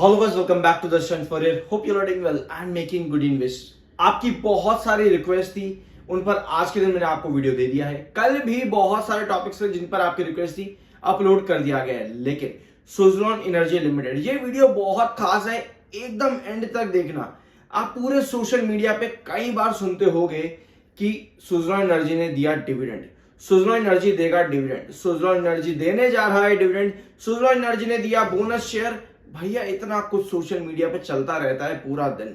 All of us welcome back to the Strength for It. Hope you're doing well and making good invest. आपकी बहुत सारी request थी, उन पर आज के दिन मैंने आपको वीडियो दे दिया है। कल भी बहुत सारे टॉपिक्स थे जिन पर आपकी रिक्वेस्ट थी, अपलोड कर दिया गया है। लेकिन सुज़लोन एनर्जी लिमिटेड, ये वीडियो बहुत खास है, एकदम एंड तक देखना। आप पूरे सोशल मीडिया पे कई बार सुनते होंगे कि सुज़लोन एनर्जी ने दिया डिविडेंड, सुज़लोन एनर्जी देगा डिविडेंड, सुज़लोन एनर्जी देने जा रहा है डिविडेंड, सुज़लोन एनर्जी ने दिया बोनस शेयर। भैया इतना कुछ सोशल मीडिया पे चलता रहता है पूरा दिन,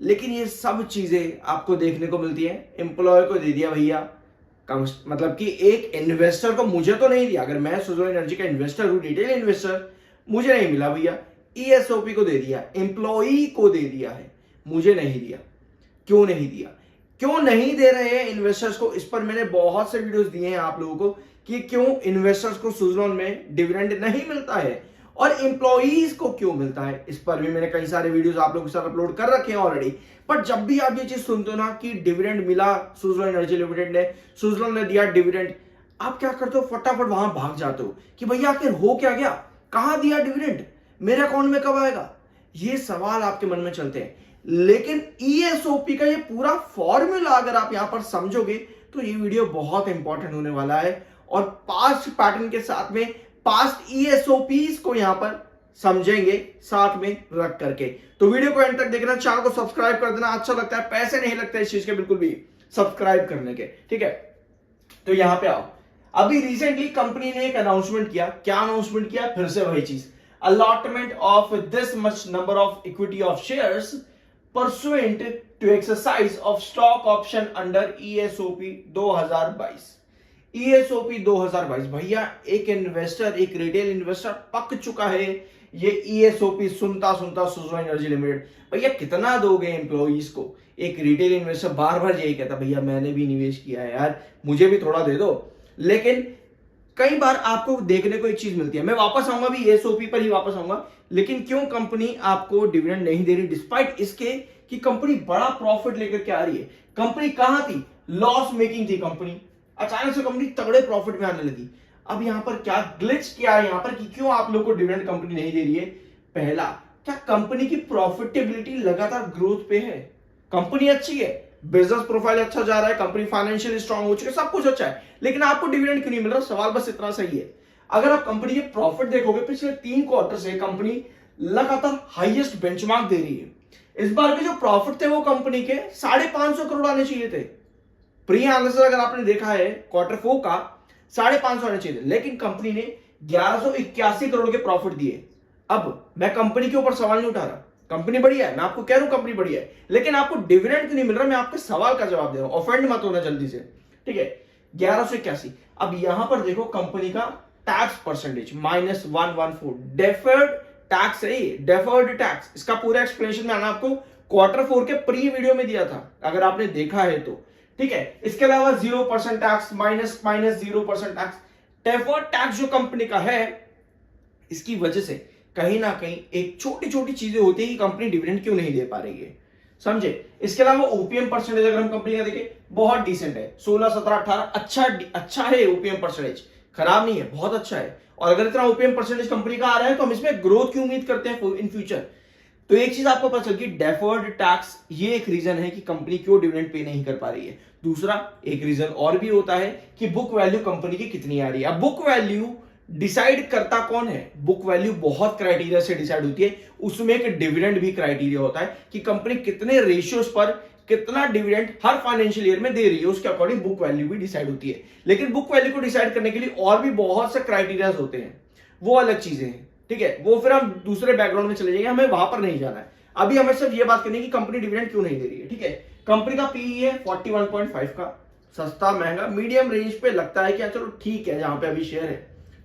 लेकिन ये सब चीजें आपको देखने को मिलती है। एम्प्लॉय को दे दिया भैया, मतलब कि एक इन्वेस्टर को, मुझे तो नहीं दिया। अगर मैं सुज़लोन एनर्जी का इन्वेस्टर हूं, रिटेल इन्वेस्टर, मुझे नहीं मिला भैया। ईएसओपी को दे दिया, एम्प्लॉई को दे दिया है, मुझे नहीं दिया। क्यों नहीं दिया, क्यों नहीं दे रहे हैं इन्वेस्टर्स को? इस पर मैंने बहुत से वीडियोस दिए हैं आप लोगों को कि क्यों इन्वेस्टर्स को सुज़लोन में डिविडेंड नहीं मिलता है और एम्प्लॉइज को क्यों मिलता है। इस पर भी मैंने कई सारे वीडियोस आप लोगों के साथ अपलोड कर रखे हैं ऑलरेडी। पर जब भी आप ये चीज सुनते हो ना कि डिविडेंड मिला सुज़लोन एनर्जी लिमिटेड ने, सुज़लोन ने दिया डिविडेंड, आप क्या करते हो? फटाफट वहां भाग जाते हो कि भैया आखिर हो क्या गया, कहां दिया डिविडेंड, मेरे अकाउंट में कब आएगा, ये सवाल आपके मन में चलते हैं। लेकिन ईएसओपी का ये पूरा फॉर्मूला अगर आप यहां पर समझोगे तो ये वीडियो बहुत इंपॉर्टेंट होने वाला है। और पास्ट पैटर्न के साथ में पास्ट ईएसओपीज को यहां पर समझेंगे साथ में रख करके। तो वीडियो को एंड तक देखना, चैनल को सब्सक्राइब कर देना। अच्छा लगता है, पैसे नहीं लगते इस चीज के बिल्कुल भी सब्सक्राइब करने के, ठीक है। तो यहां पे आओ, अभी रिसेंटली कंपनी ने एक अनाउंसमेंट किया। क्या अनाउंसमेंट किया? फिर से वही चीज, allotment of this much number of equity of shares pursuant to exercise of stock option under ESOP 2022। ESOP 2022 भैया एक इन्वेस्टर, एक रिटेल इन्वेस्टर पक चुका है। ये ईएसओपी सुनता सुनता सुज़लोन एनर्जी लिमिटेड, भैया कितना दोगे एम्प्लॉइज को? एक रिटेल इन्वेस्टर बार बार यही कहता, भैया मैंने भी निवेश किया है यार, मुझे भी थोड़ा दे दो। लेकिन कई बार आपको देखने को एक चीज मिलती है, मैं वापस आऊंगा भी ईएसओपी पर ही वापस आऊंगा, लेकिन क्यों कंपनी आपको डिविडेंड नहीं दे रही डिस्पाइट इसके कि कंपनी बड़ा प्रॉफिट लेकर के आ रही है। कंपनी कहां थी? लॉस मेकिंग थी कंपनी, अचानक से कंपनी तगड़े प्रॉफिट में आने लगी। अब यहां पर क्या ग्लिच किया है यहां पर कि क्यों आप लोगों को डिविडेंड कंपनी नहीं दे रही है? पहला, क्या कंपनी की प्रॉफिटेबिलिटी लगातार ग्रोथ पे है? कंपनी अच्छी है, बिजनेस प्रोफाइल अच्छा जा रहा है, कंपनी फाइनेंशियली स्ट्रांग हो चुकी है, सब कुछ अच्छा है, लेकिन आपको डिविडेंड क्यों नहीं मिल रहा? सवाल बस इतना सही है। अगर आप कंपनी के प्रॉफिट देखोगे, पिछले 3 क्वार्टर से कंपनी लगातार हाईएस्ट बेंचमार्क दे रही है। इस बार के जो प्रॉफिट थे वो कंपनी के 550 करोड़ आने चाहिए थे। प्री एनालिसिस अगर आपने देखा है क्वार्टर 4 का 550 आने चाहिए थे, लेकिन कंपनी ने 1181 करोड़ के प्रॉफिट दिए। अब मैं कंपनी के ऊपर सवाल नहीं उठा रहा, कंपनी बढ़िया है, मैं आपको कह रहा हूं कंपनी बढ़िया है, लेकिन आपको डिविडेंड क्यों नहीं मिल रहा? मैं आपके सवाल का जवाब दे रहा हूं, ऑफेंड मत होना जल्दी से, ठीक है। 1181। अब यहां पर देखो कंपनी का टैक्स परसेंटेज -114, डेफर्ड टैक्स है, डेफर्ड टैक्स। इसका पूरा एक्सप्लेनेशन मैंने आपको क्वार्टर 4 के प्री वीडियो में दिया था, अगर आपने देखा है तो, ठीक है। इसके अलावा 0% tax, minus 0% tax. Deferred tax जो कंपनी का है, इसकी वजह से कहीं ना कहीं एक छोटी छोटी चीजें होती है कि कंपनी डिविडेंड क्यों नहीं दे पा रही है, समझे। इसके अलावा ओपीएम परसेंटेज अगर हम कंपनी का देखें, बहुत डिसेंट है, 16, 17, 18 अच्छा है ओपीएम परसेंटेज, खराब नहीं है, बहुत अच्छा है। और अगर इतना ओपीएम परसेंटेज कंपनी का आ रहा है तो हम इसमें ग्रोथ की उम्मीद करते हैं इन फ्यूचर। तो एक चीज आपको पता चल गई, डेफर्ड टैक्स ये एक रीजन है कि कंपनी क्यों डिविडेंड पे नहीं कर पा रही है। दूसरा एक रीजन और भी होता है कि बुक वैल्यू कंपनी की कितनी आ रही है। अब बुक वैल्यू डिसाइड करता कौन है? बुक वैल्यू बहुत क्राइटेरिया से डिसाइड होती है, उसमें एक डिविडेंड भी क्राइटेरिया होता है कि कंपनी कितने रेशियोज पर कितना डिविडेंड हर फाइनेंशियल ईयर में दे रही है, उसके अकॉर्डिंग बुक वैल्यू भी डिसाइड होती है। लेकिन बुक वैल्यू को डिसाइड करने के लिए और भी बहुत से क्राइटेरिया होते हैं, वो अलग चीजें हैं, ठीक है। वो फिर हम दूसरे बैकग्राउंड में चले जाएंगे, हमें वहां पर नहीं जाना है। अभी हमें सिर्फ ये बात करनी है कि कंपनी डिविडेंड क्यों नहीं दे रही है, ठीक है। कंपनी का पीई है 41.5 का, सस्ता महंगा मीडियम रेंज पे लगता है कि चलो ठीक है जहां पे अभी शेयर है,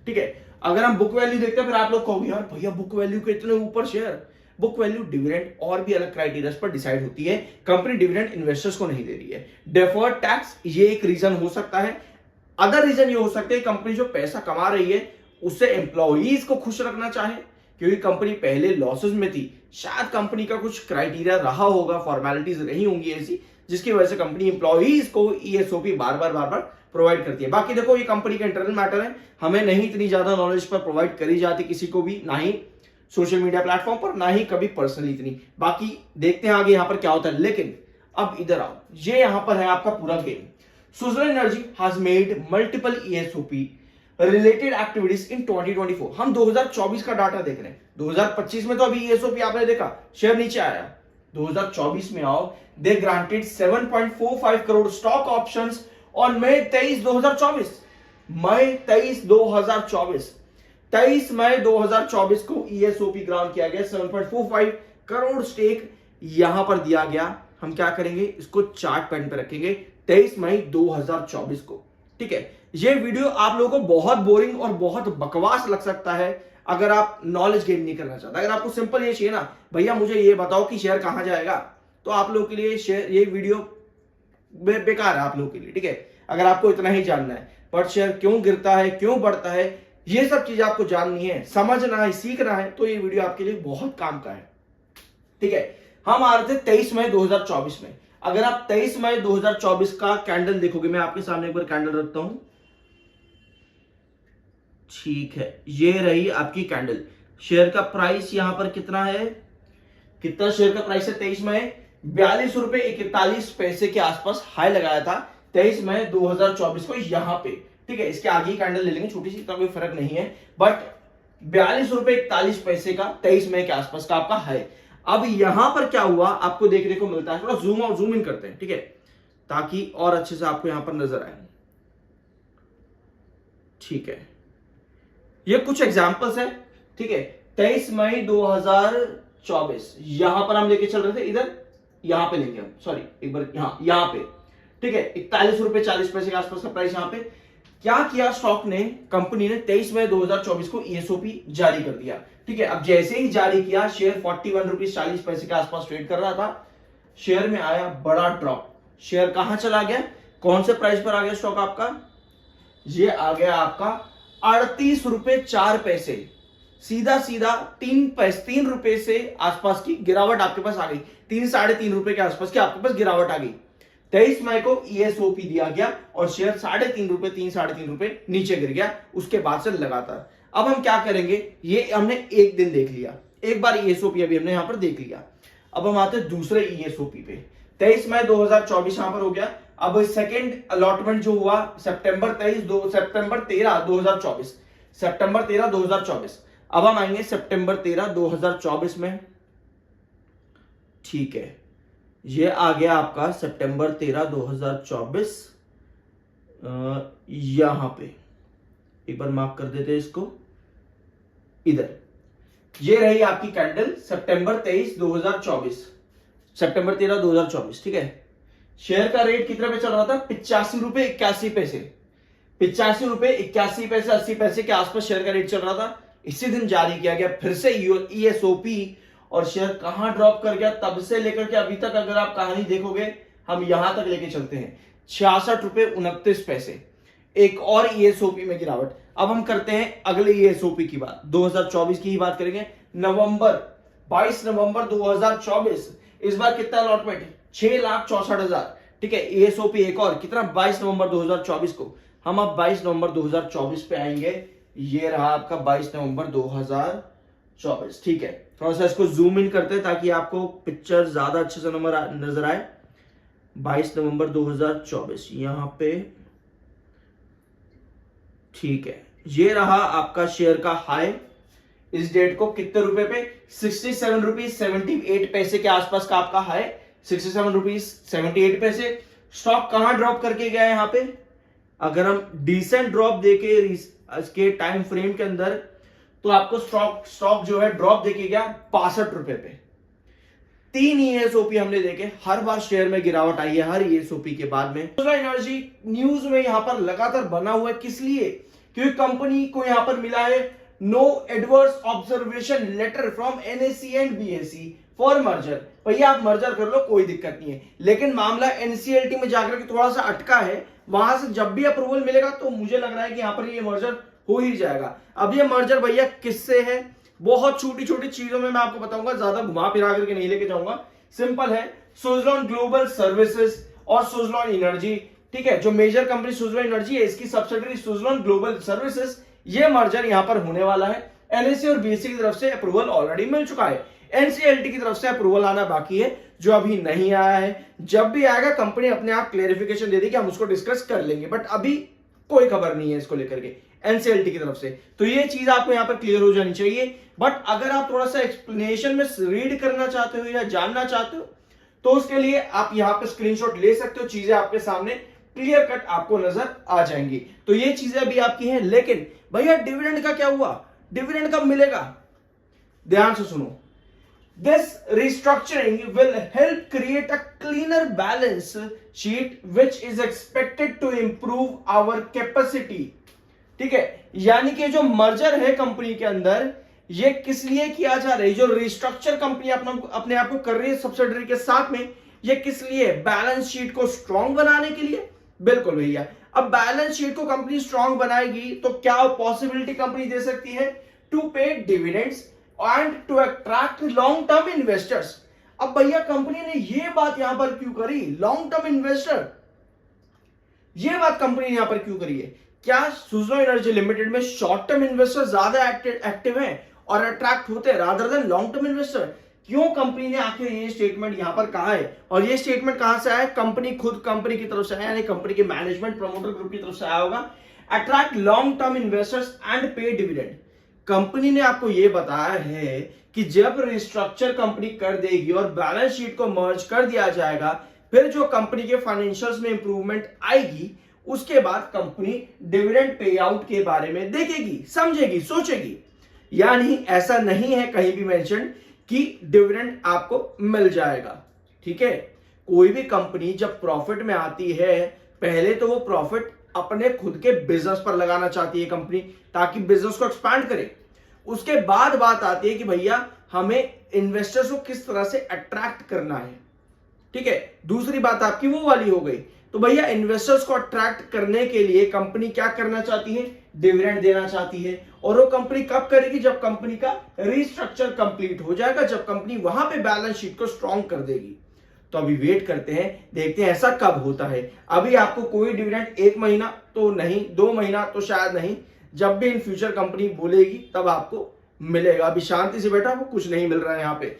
ठीक है। अगर हम बुक वैल्यू देखते हैं फिर आप लोग कहोगे यार भैया बुक वैल्यू के इतने ऊपर शेयर। बुक वैल्यू डिविडेंड और भी अलग क्राइटेरिया पर डिसाइड होती है, कंपनी डिविडेंड इन्वेस्टर्स को नहीं दे रही है। डेफर्ड टैक्स ये एक रीजन हो सकता है। अदर रीजन ये हो सकता है कंपनी जो पैसा कमा रही है उससे एम्प्लॉइज को खुश रखना चाहे, क्योंकि कंपनी पहले लॉसेस में थी, शायद कंपनी का कुछ क्राइटेरिया रहा होगा, फॉर्मेलिटीज रही होंगी ऐसी, जिसकी वजह से कंपनी एम्प्लॉइज को ईएसओपी बार बार प्रोवाइड करती है। बाकी देखो ये कंपनी का इंटरनल मैटर है, हमें नहीं इतनी ज्यादा नॉलेज पर प्रोवाइड करी जाती किसी को भी, ना ही सोशल मीडिया प्लेटफॉर्म पर, ना ही कभी पर्सनली इतनी। बाकी देखते हैं आगे यहाँ पर क्या होता है। लेकिन अब इधर आओ, ये यहाँ पर है आपका पूरा game. Suzlon energy has made multiple ESOP related activities in 2024। हम 2024 का डाटा देख रहे हैं। 2025 में तो अभी ईएसओपी आपने देखा, शेयर नीचे आया। 2024 में आओ, they granted 7.45 crore stock options on May 23, 2024। May 23, 2024, 23 मई 2024 को ईएसओपी ग्रांट किया गया। 7.45 करोड़ स्टेक यहां पर दिया गया। हम क्या करेंगे, इसको चार्ट पैन पे रखेंगे 23 मई 2024 को। ठीक है, ये वीडियो आप लोगों को बहुत बोरिंग और बहुत बकवास लग सकता है अगर आप नॉलेज गेन नहीं करना चाहते। अगर आपको सिंपल ये चाहिए ना, भैया मुझे ये बताओ कि शेयर कहां जाएगा, तो आप लोगों के लिए शेयर ये वीडियो बेकार है आप लोगों के लिए। ठीक है, अगर आपको इतना ही जानना है, पर शेयर क्यों गिरता है, क्यों बढ़ता है, ये सब चीजें आपको जाननी है, समझना है, सीखना है, तो ये वीडियो आपके लिए बहुत काम का है। ठीक है, हम आ रहे थे 23 मई 2024 में। अगर आप 23 मई 2024 का कैंडल देखोगे, मैं आपके सामने एक बार कैंडल रखता हूं। ठीक है, ये रही आपकी कैंडल। शेयर का प्राइस यहां पर कितना है, कितना शेयर का प्राइस है 23 मई 42.41 के आसपास हाई लगाया था 23 मई 2024 को यहां पे। ठीक है, इसके आगे कैंडल ले लेंगे, छोटी सी, इतना कोई फर्क नहीं है, बट 42.41 का 23 मई के आसपास का आपका हाई। अब यहां पर क्या हुआ आपको देखने को मिलता है, थोड़ा जूम आउट जूम इन करते हैं। ठीक है, ताकि और अच्छे से आपको यहां पर नजर आए। ठीक है, ये कुछ एग्जांपल्स है। ठीक है, 23 मई 2024 यहां पर हम लेके चल रहे थे, इधर यहां पे लेंगे हम, सॉरी एक बार यहां पे। ठीक है, 41.40 के आसपास का प्राइस। यहां पे क्या किया स्टॉक ने, कंपनी ने 23 मई 2024 को ईएसओपी जारी कर दिया। ठीक है, अब जैसे ही जारी किया, शेयर 41.40 के आसपास ट्रेड कर रहा था। शेयर में आया बड़ा ड्रॉप, शेयर कहां चला गया, कौन से प्राइस पर आ गया स्टॉक आपका, ये आ गया आपका 38.04। सीधा सीधा 3 रुपए से आसपास की गिरावट आपके पास आ गई। 3 साढ़े 3 रुपए के आसपास की आपके पास गिरावट आ गई। 23 मई को ईएसओपी दिया गया और शेयर 3.5 रुपए, 3 साढ़े 3 रुपए नीचे गिर गया। उसके बाद से लगातार अब हम क्या करेंगे, ये हमने एक दिन देख लिया, एक बार ईएसओपी अभी हमने यहां पर देख लिया। अब हम आते हैं दूसरे ईएसओपी पे। 23 मई 2024 यहां पर हो गया। अब सेकंड अलॉटमेंट जो हुआ सितंबर 13 2024, सितंबर 13 2024। अब हम आएंगे सितंबर 13 2024 में। ठीक है, ये आ गया आपका सितंबर 13 2024। यहां पे एक बार मार्क कर देते हैं इसको, इधर ये रही आपकी कैंडल सितंबर 23 2024, सितंबर 13 2024। ठीक है, शेयर का रेट कितने पे चल रहा था, 85.81। 85.81, 80 के आसपास शेयर का रेट चल रहा था। इसी दिन जारी किया गया फिर से ईएसओपी, और शेयर कहां ड्रॉप कर गया, तब से लेकर के अभी तक अगर आप कहानी देखोगे, हम यहां तक लेके चलते हैं 66.29। एक और ईएसओपी में गिरावट। अब हम करते हैं अगले ईएसओपी की बात, 2024 की ही बात करेंगे। 22 नवंबर 2024, इस बार कितना अलॉटमेंट है, 6,64,000। ठीक है, ईएसओपी एक और कितना, 22 नवंबर 2024 को। हम अब 22 नवंबर 2024 पे आएंगे। ये रहा आपका 22 नवंबर 2024। ठीक है, थोड़ा सा इसको जूम इन करते हैं ताकि आपको पिक्चर ज्यादा अच्छे से नजर आए। 22 नवंबर 2024 यहां पे। ठीक है, ये रहा आपका शेयर का हाई। इस डेट को कितने रुपए पे, 67.78 के आसपास का आपका हाई, 67.78। स्टॉक कहां ड्रॉप करके गया यहां पे, अगर हम डिसेंट ड्रॉप देके इसके टाइम फ्रेम के अंदर, तो आपको स्टॉक जो है ड्रॉप देके गया 62 रुपए पे। 3 ईएसओपी हमने देखे, हर बार शेयर में गिरावट आई है, हर ईएसओपी के बाद में। एनर्जी न्यूज में यहां पर लगातार बना हुआ है, किस लिए, क्योंकि कंपनी को यहां पर मिला है no adverse observation letter from NSC and BSE for merger. भैया आप मर्जर कर लो, कोई दिक्कत नहीं है, लेकिन मामला एनसीएलटी में जाकर के थोड़ा सा अटका है। वहां से जब भी अप्रूवल मिलेगा तो मुझे लग रहा है कि यहां पर ये मर्जर हो ही जाएगा। अब ये मर्जर भैया किससे है, बहुत छोटी छोटी चीजों में मैं आपको बताऊंगा, ज्यादा घुमा फिरा करके नहीं लेके जाऊंगा। सिंपल है, सुजलॉन ग्लोबल सर्विसेज और सुजलॉन एनर्जी। ठीक है, जो मेजर कंपनी सुजलॉन एनर्जी है, इसकी सब्सिडरी सुजलॉन ग्लोबल सर्विसेज, ये मर्जर यहां पर होने वाला है। एनएससी और बीएससी की तरफ से अप्रूवल ऑलरेडी मिल चुका है, एनसीएलटी की तरफ से अप्रूवल आना बाकी है जो अभी नहीं आया है। जब भी आएगा कंपनी अपने आप क्लेरिफिकेशन दे दी कि हम उसको डिस्कस कर लेंगे, बट अभी कोई खबर नहीं है इसको लेकर के एनसीएलटी की तरफ से। तो ये चीज आपको यहां पर क्लियर हो जानी चाहिए। बट अगर आप थोड़ा सा एक्सप्लेनेशन में रीड करना चाहते हो या जानना चाहते हो तो उसके लिए आप यहां पर स्क्रीनशॉट ले सकते हो, चीजें आपके सामने क्लियर कट आपको नजर आ जाएंगी। तो ये चीजें अभी आपकी हैं। लेकिन भैया डिविडेंड का क्या हुआ, डिविडेंड कब मिलेगा? ध्यान से सुनो, this restructuring will help create a cleaner balance sheet which is expected to improve our capacity। ठीक है, यानी कि जो मर्जर है कंपनी के अंदर, ये किस लिए किया जा रहा है? जो रिस्ट्रक्चर कंपनी अपने आप को कर रही है सब्सिडरी के साथ में, ये किस लिए? बैलेंस शीट को स्ट्रांग बनाने के लिए। बिल्कुल भैया, अब बैलेंस शीट को कंपनी स्ट्रांग बनाएगी तो क्या पॉसिबिलिटी कंपनी दे सकती है? To pay dividends and to attract long term investors. अब भैया कंपनी ने ये बात यहां पर क्यों करी? लॉन्ग टर्म इन्वेस्टर, ये बात कंपनी ने यहां पर क्यों करी है? क्या सुज़लोन एनर्जी लिमिटेड में शॉर्ट टर्म इन्वेस्टर ज्यादा एक्टिव हैं और अट्रैक्ट होते हैं rather than long term investor? क्यों कंपनी ने आखिर ये स्टेटमेंट यहां पर कहा है? और ये स्टेटमेंट कहां से आया? कंपनी खुद कंपनी की तरफ से आया, यानी कंपनी के मैनेजमेंट प्रमोटर ग्रुप की तरफ से आया होगा। Attract long term investors and पे डिविडेंड। कंपनी ने आपको यह बताया है कि जब रिस्ट्रक्चर कंपनी कर देगी और बैलेंस शीट को मर्ज कर दिया जाएगा, फिर जो कंपनी के फाइनेंशियल्स में इंप्रूवमेंट आएगी, उसके बाद कंपनी डिविडेंड पे आउट के बारे में देखेगी, समझेगी, सोचेगी। यानी ऐसा नहीं है कहीं भी मेंशन कि डिविडेंड आपको मिल जाएगा। ठीक है, कोई भी कंपनी जब प्रॉफिट में आती है, पहले तो वो प्रॉफिट अपने खुद के बिजनेस पर लगाना चाहती है कंपनी, ताकि बिजनेस को एक्सपांड करे। उसके बाद बात आती है कि भैया हमें इन्वेस्टर्स को किस तरह से अट्रैक्ट करना है। ठीक है, दूसरी बात आपकी वो वाली हो गई। तो भैया इन्वेस्टर्स को अट्रैक्ट करने के लिए कंपनी क्या करना चाहती है? डिविडेंड देना चाहती है। और वो कंपनी कब करेगी? जब कंपनी का रिस्ट्रक्चर कंप्लीट हो जाएगा, जब कंपनी वहां पे बैलेंस शीट को स्ट्रांग कर देगी। तो अभी वेट करते हैं, देखते हैं ऐसा कब होता है। अभी आपको कोई डिविडेंड 1 महीना तो नहीं, 2 महीना तो शायद नहीं, जब भी इन फ्यूचर कंपनी बोलेगी तब आपको मिलेगा। अभी शांति से बैठा, आपको कुछ नहीं मिल रहा है यहाँ पे।